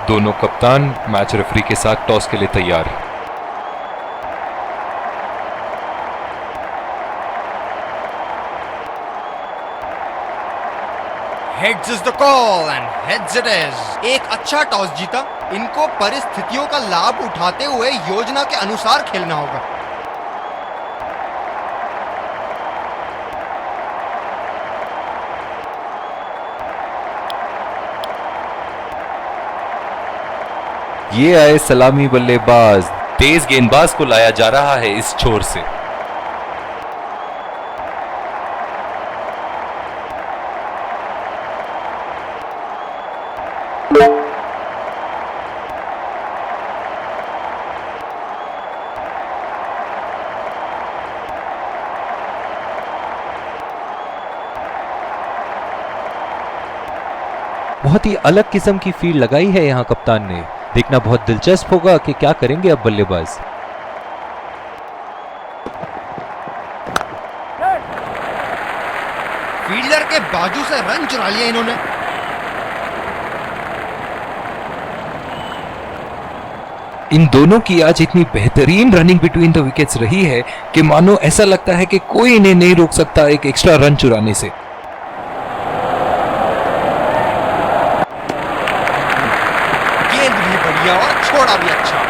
दोनों कप्तान match referee के साथ टॉस के लिए तैयार। Heads is the call and heads it is. एक अच्छा टॉस जीता। इनको परिस्थितियों का लाभ उठाते हुए योजना के अनुसार खेलना होगा। ये आए सलामी बल्लेबाज, तेज गेंदबाज को लाया जा रहा है इस छोर से। बहुत ही अलग किस्म की फील्ड लगाई है यहां कप्तान ने। देखना बहुत दिलचस्प होगा कि क्या करेंगे अब बल्लेबाज। फील्डर के बाजू से रन चुरा लिया इन्होंने। इन दोनों की आज इतनी बेहतरीन रनिंग बिटवीन द विकेट्स रही है कि मानो ऐसा लगता है कि कोई इन्हें नहीं रोक सकता एक एक्स्ट्रा रन चुराने से। गेंद भी बढ़िया और छोड़ा भी अच्छा।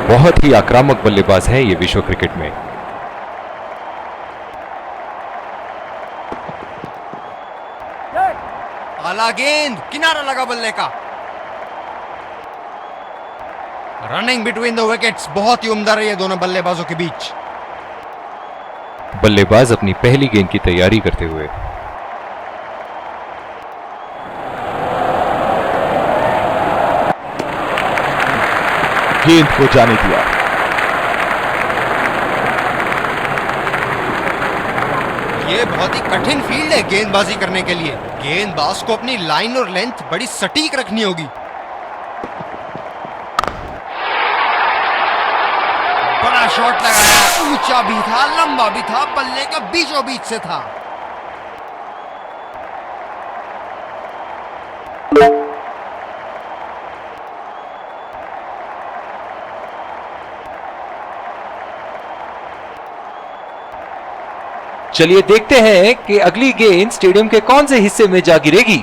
बहुत ही आक्रामक बल्लेबाज है ये विश्व क्रिकेट में। आला गेंद, किनारा लगा बल्ले का। रनिंग बिटवीन द विकेट्स बहुत ही उम्दा रही है दोनों बल्लेबाजों के बीच। बल्लेबाज अपनी पहली गेंद की तैयारी करते हुए। गेंद को जाने दिया। ये बहुत ही कठिन फील्ड है गेंदबाजी करने के लिए। गेंदबाज को अपनी लाइन और लेंथ बड़ी सटीक रखनी होगी। बड़ा शॉट लगाया, ऊंचा भी था, लंबा भी था, बल्ले का बीचों बीच से था। चलिए देखते हैं कि अगली गेंद स्टेडियम के कौन से हिस्से में जा गिरेगी।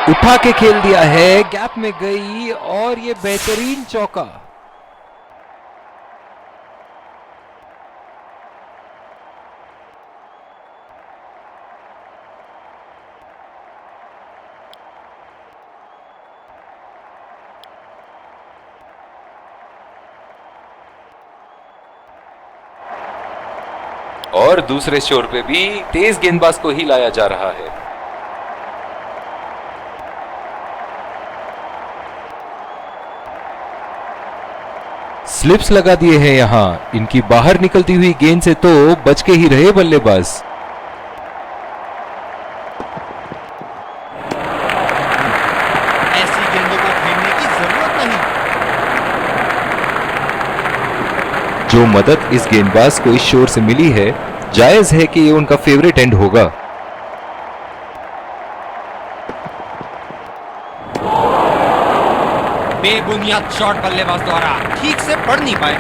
उठा के खेल दिया है, गैप में गई और ये बेहतरीन चौका। और दूसरे छोर पे भी तेज गेंदबाज को ही लाया जा रहा है। स्लिप्स लगा दिए हैं यहां। इनकी बाहर निकलती हुई गेंद से तो बच के ही रहे बल्लेबाज। ऐसी गेंदों को खेलने की जरूरत नहीं। जो मदद इस गेंदबाज को इस शोर से मिली है, जायज है कि ये उनका फेवरेट एंड होगा। बेबुनियाद शॉट बल्लेबाज द्वारा, ठीक से पढ़ नहीं पाए।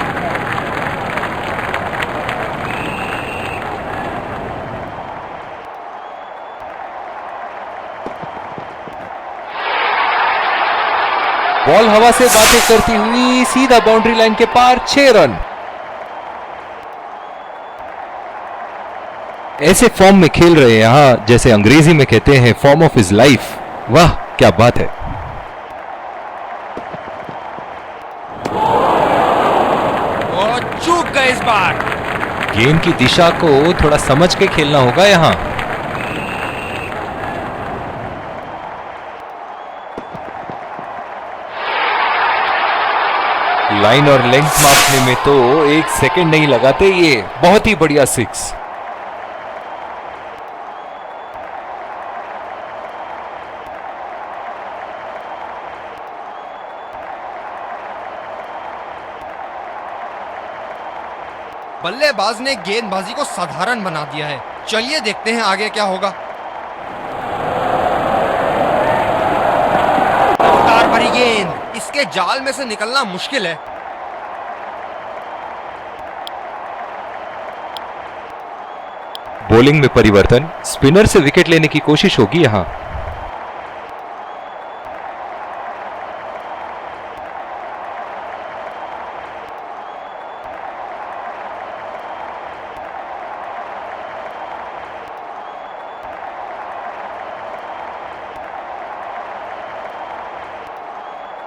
बॉल हवा से बातें करती हुई सीधा बाउंड्री लाइन के पार, 6 रन। ऐसे फॉर्म में खेल रहे हैं यहां, जैसे अंग्रेजी में कहते हैं फॉर्म ऑफ हिज लाइफ। वाह क्या बात है। वो चूक गए इस बार। गेंद की दिशा को थोड़ा समझ के खेलना होगा यहां। लाइन और लेंथ मापने में तो 1 सेकंड नहीं लगाते ये। बहुत ही बढ़िया 6। बल्लेबाज ने गेंदबाजी को साधारण बना दिया है। चलिए देखते हैं आगे क्या होगा। रफ्तार भरी गेंद, इसके जाल में से निकलना मुश्किल है। बॉलिंग में परिवर्तन, स्पिनर से विकेट लेने की कोशिश होगी यहां।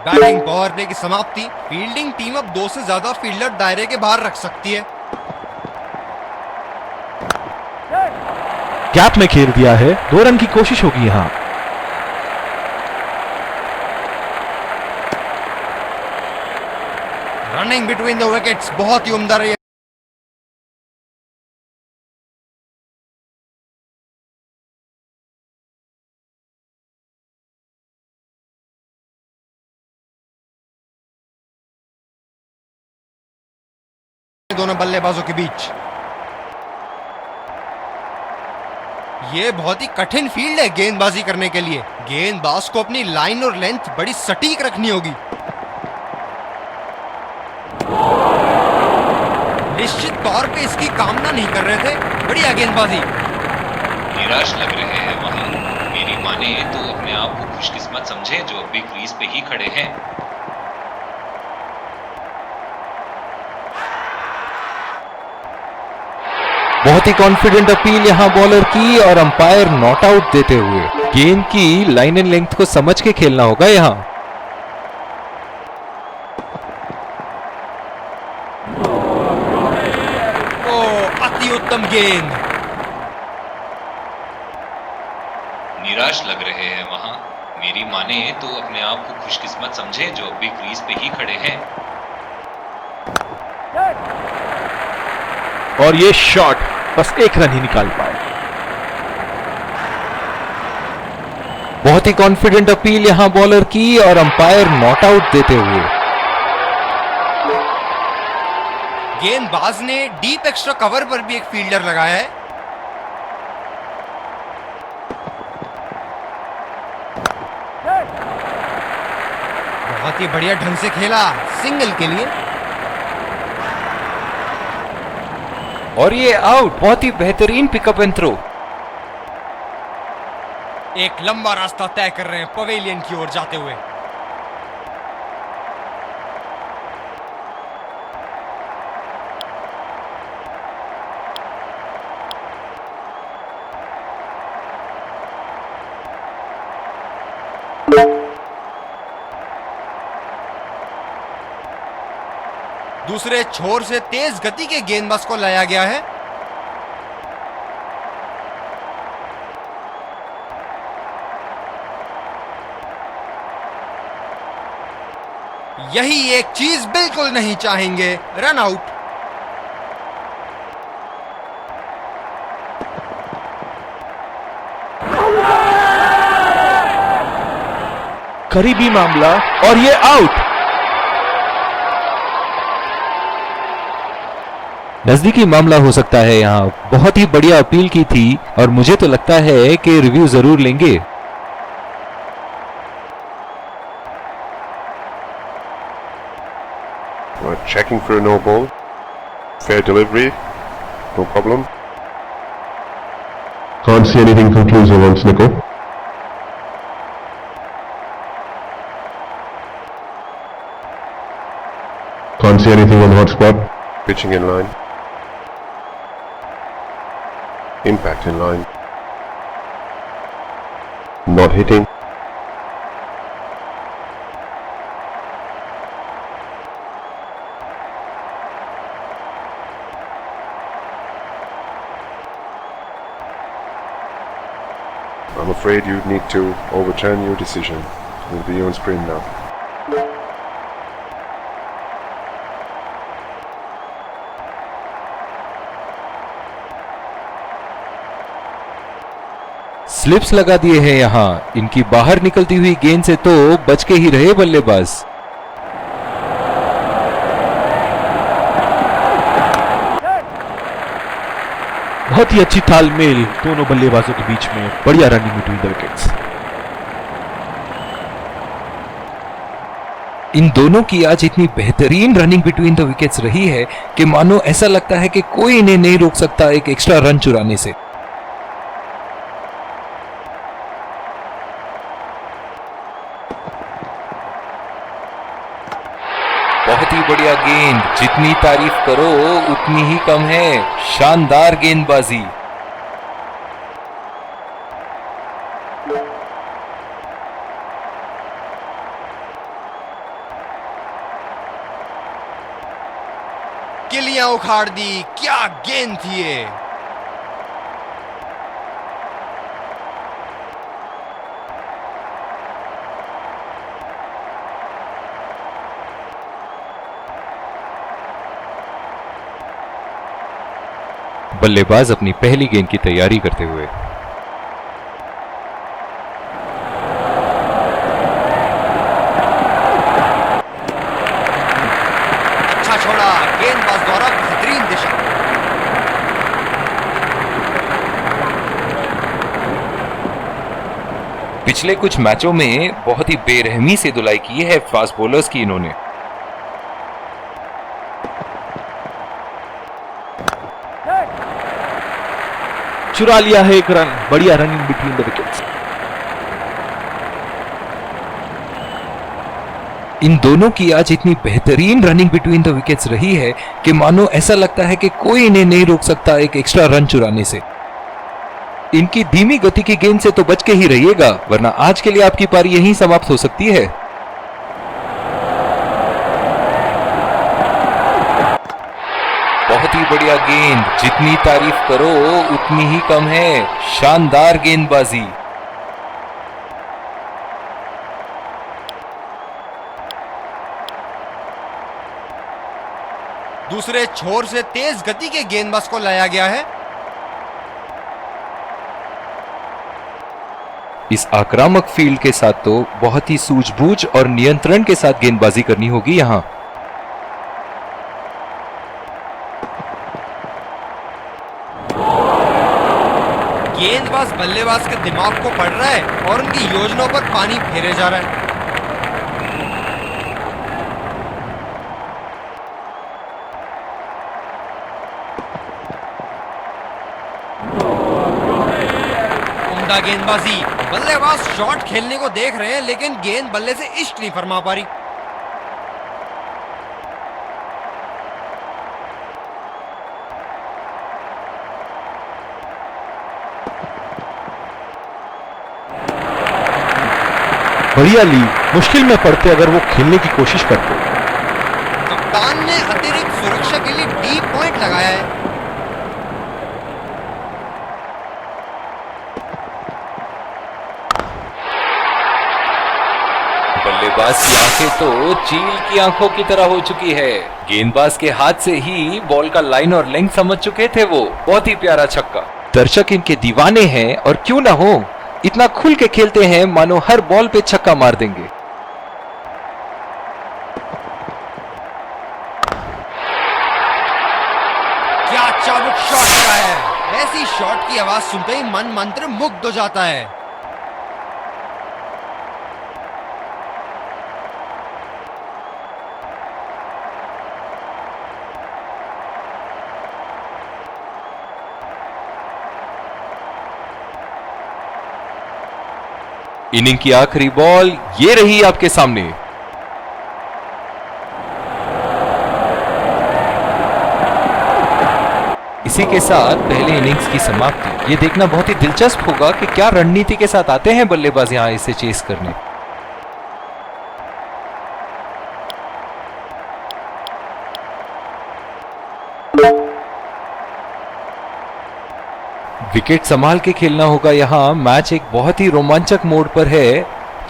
बैटिंग पावर प्ले की समाप्ति। फील्डिंग टीम अब 2 से ज्यादा फील्डर दायरे के बाहर रख सकती है। गैप में खेल दिया है, 2 रन की कोशिश होगी यहां। रनिंग बिटवीन द विकेट्स बहुत ही उम्दा रही है। दोनों बल्लेबाजों के बीच ये बहुत ही कठिन फील्ड है गेंदबाजी करने के लिए। गेंदबाज को अपनी लाइन और लेंथ बड़ी सटीक रखनी होगी। निश्चित तौर पे इसकी कामना नहीं कर रहे थे। बढ़िया गेंदबाजी। निराश लग रहे हैं वहां। मेरी माने तो अपने आप को खुशकिस्मत समझे जो अभी क्रीज पे ही खड़े हैं। बहुत ही कॉन्फिडेंट अपील यहां बॉलर की और अंपायर नॉट आउट देते हुए। गेंद की लाइन एंड लेंथ को समझ के खेलना होगा यहां। अति उत्तम गेंद। निराश लग रहे हैं वहां। मेरी माने तो अपने आप को खुशकिस्मत समझे जो अभी क्रीज पे ही खड़े हैं। और ये शॉट बस 1 रन ही निकाल पाए। बहुत ही कॉन्फिडेंट अपील यहां बॉलर की और अंपायर नॉट आउट देते हुए। गेंदबाज ने डीप एक्स्ट्रा कवर पर भी एक फील्डर लगाया है। बहुत ही बढ़िया ढंग से खेला सिंगल के लिए। और ये आउट। बहुत ही बेहतरीन पिकअप एंड थ्रो। एक लंबा रास्ता तय कर रहे हैं पवेलियन की ओर जाते हुए। दूसरे छोर से तेज गति के गेंदबाज को लाया गया है। यही एक चीज बिल्कुल नहीं चाहेंगे, रन आउट। करीबी मामला और ये आउट। नजदीकी मामला हो सकता है यहाँ। बहुत ही बढ़िया अपील की थी और मुझे तो लगता है कि रिव्यू जरूर लेंगे। We're checking for a no ball. Fair delivery. No problem. Can't see anything conclusive on Snickle. Can't see anything on hotspot. Pitching in line. Impact in line. Not hitting. I'm afraid you need to overturn your decision. It'll be on screen now. Slips लगा दिए हैं यहां। इनकी बाहर निकलती हुई गेंद से तो बच के ही रहे बल्लेबाज। बहुत ही अच्छी तालमेल दोनों बल्लेबाजों के बीच में, बढ़िया रनिंग बिटवीन द विकेट्स। इन दोनों की आज इतनी बेहतरीन रनिंग बिटवीन द विकेट्स रही है कि मानो ऐसा लगता है कि कोई इन्हें नहीं रोक सकता एक एक्स्ट्रा रन चुराने से। बहुत ही बढ़िया गेंद, जितनी तारीफ करो उतनी ही कम है। शानदार गेंदबाजी। किलियां उखाड़ दी, क्या गेंद थी ये। बल्लेबाज अपनी पहली गेंद की तैयारी करते हुए। अच्छा छोड़ा, गेंदबाज द्वारा बेहतरीन दिशा। पिछले कुछ मैचों में बहुत ही बेरहमी से धुलाई की है फास्ट बॉलर्स की इन्होंने। चुरा लिया है एक रन, बढ़िया रनिंग बिटवीन द विकेट्स। इन दोनों की आज इतनी बेहतरीन रनिंग बिटवीन द विकेट्स रही है कि मानो ऐसा लगता है कि कोई इन्हें नहीं रोक सकता एक एक्स्ट्रा रन चुराने से। इनकी धीमी गति की गेंद से तो बच के ही रहिएगा, वरना आज के लिए आपकी पारी यहीं समाप्त हो सकती है। बहुत ही बढ़िया गेंद, जितनी तारीफ करो उतनी ही कम है। शानदार गेंदबाजी। दूसरे छोर से तेज गति के गेंदबाज को लाया गया है। इस आक्रामक फील्ड के साथ तो बहुत ही सूझबूझ और नियंत्रण के साथ गेंदबाजी करनी होगी यहां। गेंदबाज बल्लेबाज के दिमाग को पड़ रहा है और उनकी योजनाओं पर पानी फेरे जा रहा है। उम्दा गेंदबाजी, बल्लेबाज शॉट खेलने को देख रहे हैं लेकिन गेंद बल्ले से इश्क नहीं फरमा पा रही। बढ़िया ली, मुश्किल में पड़ते अगर वो खेलने की कोशिश करते। कप्तान ने अतिरिक्त सुरक्षा के लिए डीप पॉइंट लगाया है। बल्लेबाज की आंखें तो चील की आंखों की तरह हो चुकी है। गेंदबाज के हाथ से ही बॉल का लाइन और लेंथ समझ चुके थे वो। बहुत ही प्यारा छक्का। दर्शक इनके दीवाने हैं और क्यों ना हो, इतना खुल के खेलते हैं मानो हर बॉल पे छक्का मार देंगे। क्या चाबुक शॉट का है। ऐसी शॉट की आवाज सुनते ही मन मंत्र मुग्ध हो जाता है। इनिंग की आखिरी बॉल ये रही आपके सामने। इसी के साथ पहले इनिंग्स की समाप्ति। ये देखना बहुत ही दिलचस्प होगा कि क्या रणनीति के साथ आते हैं बल्लेबाज यहां इसे चेस करने। विकेट संभाल के खेलना होगा यहां। मैच एक बहुत ही रोमांचक मोड पर है।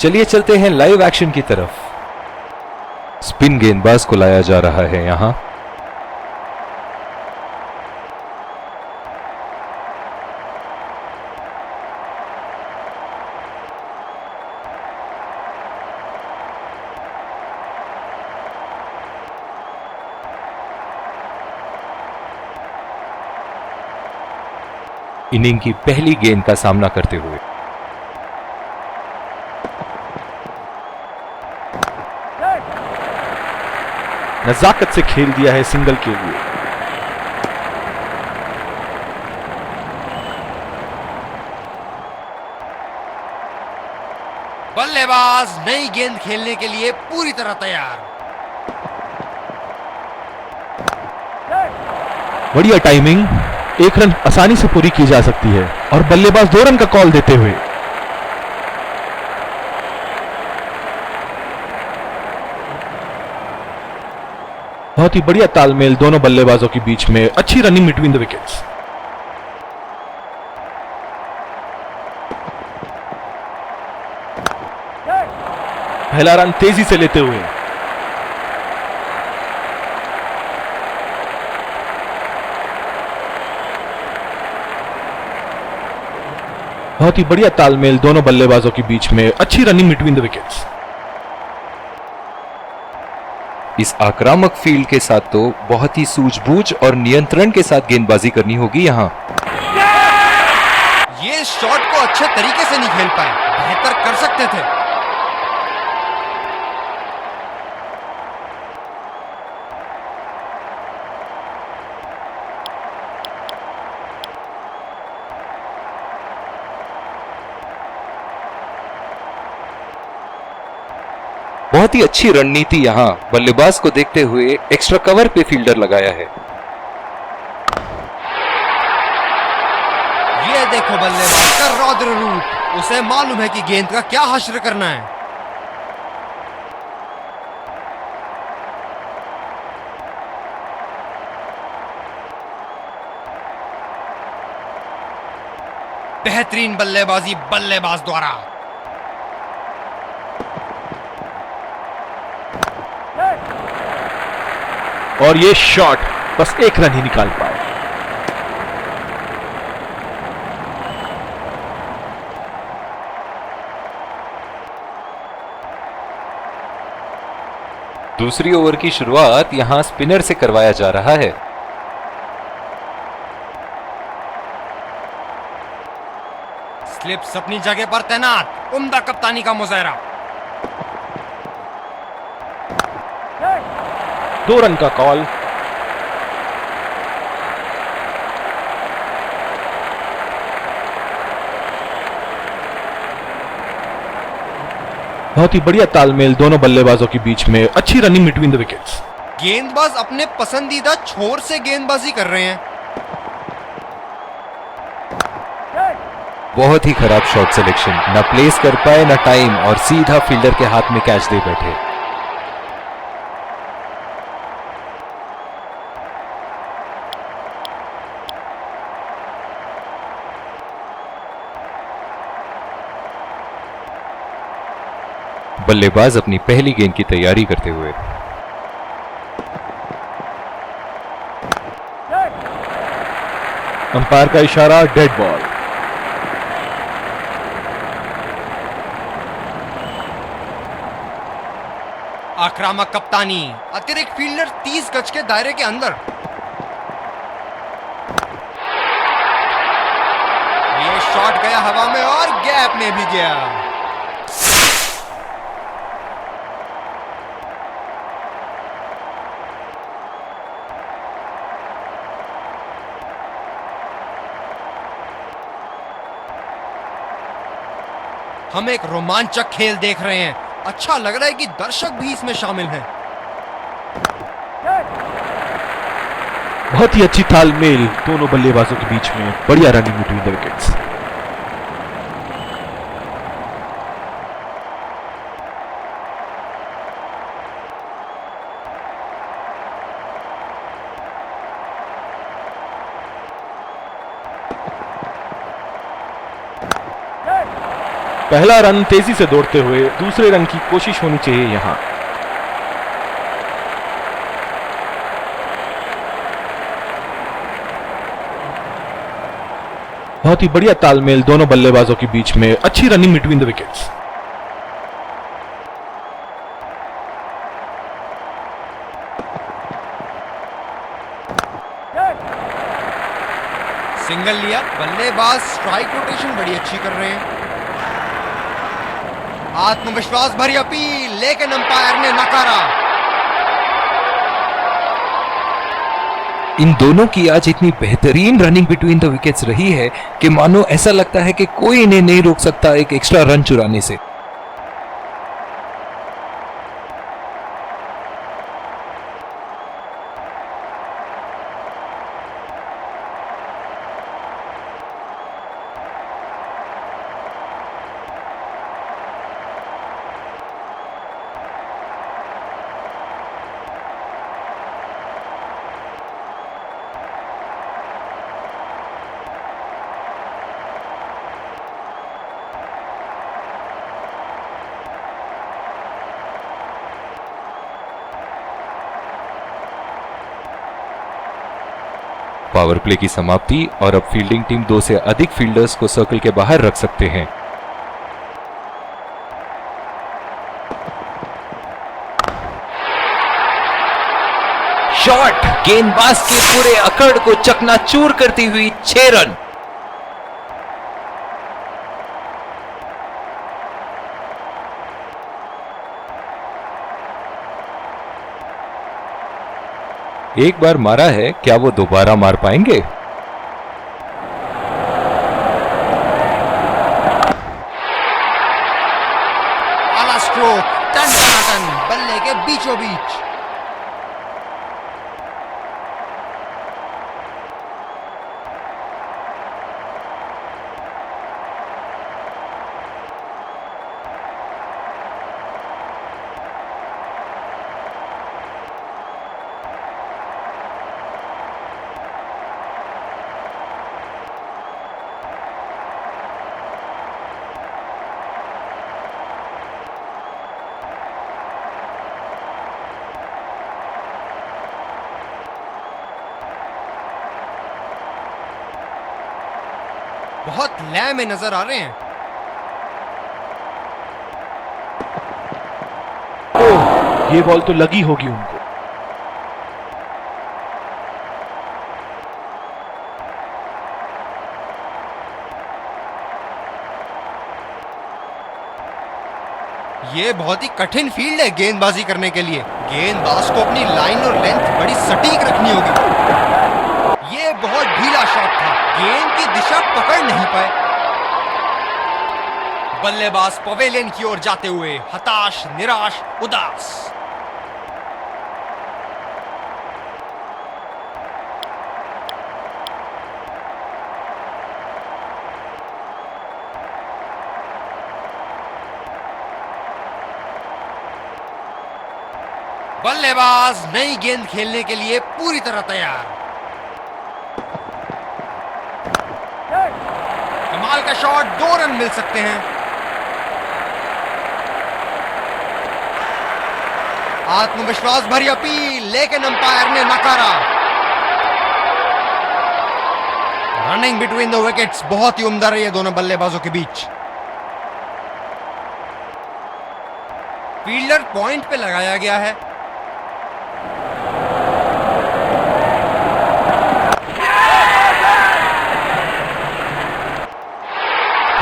चलिए चलते हैं लाइव एक्शन की तरफ। स्पिन गेंदबाज को लाया जा रहा है यहां। इनिंग की पहली गेंद का सामना करते हुए। नजाकत से खेल दिया है सिंगल के लिए। बल्लेबाज नई गेंद खेलने के लिए पूरी तरह तैयार। बढ़िया टाइमिंग, एक रन आसानी से पूरी की जा सकती है और बल्लेबाज 2 रन का कॉल देते हुए। बहुत ही बढ़िया तालमेल दोनों बल्लेबाजों के बीच में, अच्छी रनिंग बिटवीन द विकेट्स। पहला रन तेजी से लेते हुए। बहुत ही बढ़िया तालमेल दोनों बल्लेबाजों के बीच में, अच्छी रनिंग बिटवीन द विकेट्स। इस आक्रामक फील्ड के साथ तो बहुत ही सूझबूझ और नियंत्रण के साथ गेंदबाजी करनी होगी यहां। ये शॉट को अच्छे तरीके से नहीं खेल पाए, बेहतर कर सकते थे। बहुत ही अच्छी रणनीति यहां बल्लेबाज को देखते हुए एक्स्ट्रा कवर पे फील्डर लगाया है। ये देखो बल्लेबाज का रौद्र रूप, उसे मालूम है कि गेंद का क्या हश्र करना है। बेहतरीन बल्लेबाजी बल्लेबाज द्वारा। और ये शॉट बस 1 रन ही निकाल पाए। दूसरी ओवर की शुरुआत यहां स्पिनर से करवाया जा रहा है। स्लिप्स अपनी जगह पर तैनात, उम्दा कप्तानी का मुजाहरा। 2 रन का कॉल। बहुत ही बढ़िया तालमेल दोनों बल्लेबाजों के बीच में, अच्छी रनिंग बिटवीन द विकेट्स। गेंदबाज अपने पसंदीदा छोर से गेंदबाजी कर रहे हैं। बहुत ही खराब शॉट सिलेक्शन, न प्लेस कर पाए न टाइम, और सीधा फील्डर के हाथ में कैच दे बैठे। बल्लेबाज अपनी पहली गेंद की तैयारी करते हुए। अंपायर का इशारा, डेड बॉल। आक्रामक कप्तानी, अतिरिक्त फील्डर 30 गज के दायरे के अंदर। ये शॉट गया हवा में और गैप में भी गया। हम एक रोमांचक खेल देख रहे हैं। अच्छा लग रहा है कि दर्शक भी इसमें शामिल हैं। बहुत ही अच्छी तालमेल दोनों बल्लेबाजों के बीच में, बढ़िया रनिंग बिटवीन द विकेट्स। पहला रन तेजी से दौड़ते हुए, दूसरे रन की कोशिश होनी चाहिए यहां। बहुत ही बढ़िया तालमेल दोनों बल्लेबाजों के बीच में, अच्छी running between the wickets. Angle लिया, बल्लेबाज स्ट्राइक रोटेशन बड़ी अच्छी कर रहे हैं। आत्मविश्वास भरी अपील, लेकिन अंपायर ने नकारा। इन दोनों की आज इतनी बेहतरीन रनिंग बिटवीन द विकेट्स रही है कि मानो ऐसा लगता है कि कोई इन्हें नहीं रोक सकता एक एक्स्ट्रा रन चुराने से। पावर प्ले की समाप्ति और अब फील्डिंग टीम 2 से अधिक फील्डर्स को सर्कल के बाहर रख सकते हैं। शॉट, गेंदबाज के पूरे अकड़ को चकनाचूर करती हुई 6 रन। एक बार मारा है, क्या वो दोबारा मार पाएंगे? आला स्ट्रोक, टन टनाटन, बल्ले के बीचों बीच। बहुत लय में नजर आ रहे हैं। ओह, ये बॉल तो लगी होगी उनको। ये बहुत ही कठिन फील्ड है गेंदबाजी करने के लिए। गेंदबाज को अपनी लाइन और लेंथ बड़ी सटीक रखनी होगी। ये बहुत ढीला शॉट था, गेंद की दिशा पकड़ नहीं पाए। बल्लेबाज पवेलियन की ओर जाते हुए हताश, निराश, उदास। बल्लेबाज नई गेंद खेलने के लिए पूरी तरह तैयार। कमाल का शॉट, 2 रन मिल सकते हैं। आत्मविश्वास भरी अपील, लेकिन अंपायर ने नकारा। रनिंग बिटवीन द विकेट्स बहुत ही उम्दा रही है दोनों बल्लेबाजों के बीच। फील्डर पॉइंट पे लगाया गया है।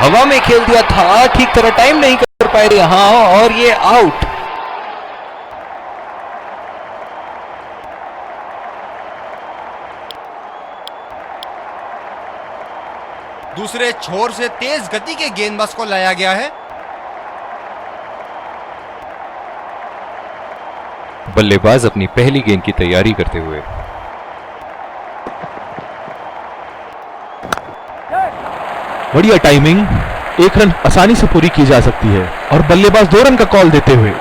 हवा में खेल दिया था, ठीक तरह टाइम नहीं कर पाए यहां और ये आउट। दूसरे छोर से तेज गति के गेंदबाज को लाया गया है। बल्लेबाज अपनी पहली गेंद की तैयारी करते हुए। बढ़िया टाइमिंग, 1 रन आसानी से पूरी की जा सकती है और बल्लेबाज 2 रन का कॉल देते हुए।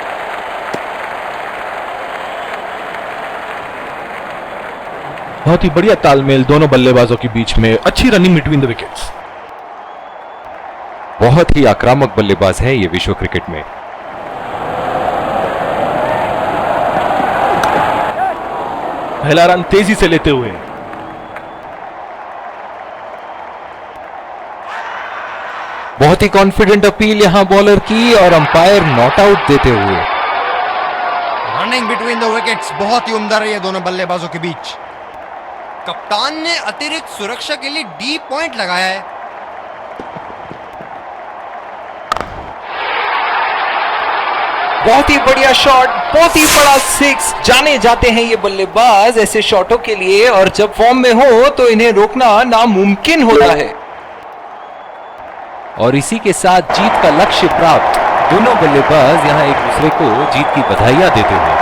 बहुत ही बढ़िया तालमेल दोनों बल्लेबाजों के बीच में, अच्छी रनिंग बिटवीन द विकेट्स। बहुत ही आक्रामक बल्लेबाज है ये विश्व क्रिकेट में। पहला रन तेजी से लेते हुए। बहुत ही कॉन्फिडेंट अपील यहां बॉलर की और अंपायर नॉट आउट देते हुए। रनिंग बिटवीन द विकेट्स बहुत ही उम्दा रही है दोनों बल्लेबाजों के बीच। कप्तान ने अतिरिक्त सुरक्षा के लिए डी पॉइंट लगाया है। बहुत ही बढ़िया शॉट, बहुत ही बड़ा सिक्स। जाने जाते हैं ये बल्लेबाज ऐसे शॉटों के लिए, और जब फॉर्म में हो तो इन्हें रोकना नामुमकिन होता है। और इसी के साथ जीत का लक्ष्य प्राप्त। दोनों बल्लेबाज यहां एक दूसरे को जीत की बधाइयां देते हुए।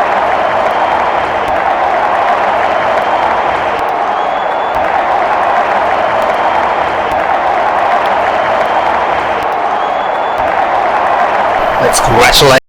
Let's congratulate